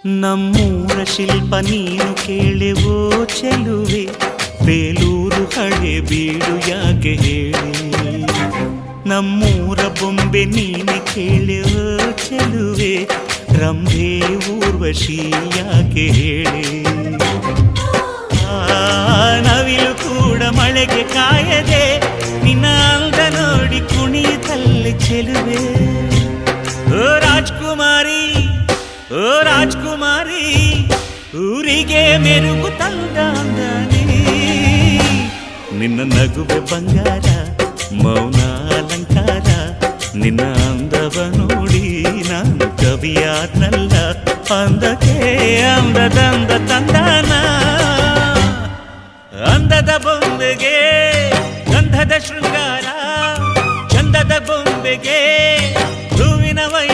ನಮ್ಮೂರ ಶಿಲ್ಪ ನೀನು ಕೇಳೆವೋ ಚೆಲುವೆ, ಬೇಲೂರು ಹಳೆ ಬೀಡು ಯಾಕೆ ಹೇಳಿ. ನಮ್ಮೂರ ಬೊಂಬೆ ನೀನೆ ಕೇಳೆವೋ ಚೆಲುವೆ, ರಂಭೆ ಊರ್ವಶಿ ಯಾಕೆ ಹೇಳಿ. ನವಿಲು ಕೂಡ ಮಳೆಗೆ ಕಾಯದೆ ನಿನ್ನ ಅಂದ ನೋಡಿ ಕುಣಿತಲ್ಲಿ ಚೆಲುವೆ. ಓ ರಾಜ್ಕುಮಾರಿ, ಓ ರಾಜ್ಕುಮಾರಿ, ಊರಿಗೆ ಮೆರುಗು ತಂದಾನಿ. ನಿನ್ನ ನಗುವೆ ಬಂಗಾರ, ಮೌನ ಅಲಂಕಾರ, ನಿನ್ನ ಅಂದವ ನೋಡಿ ನಾನು ಕವಿಯಾದ್ನಲ್ಲ. ಅಂದಕ್ಕೆ ಅಂದದಂದ ತಂದಾನ, ಅಂದದ ಬೊಂಬೆಗೆ ಗಂಧದ ಶೃಂಗಾರ, ಚಂದದ ಬೊಂಬೆಗೆ ಹೂವಿನ ವೈ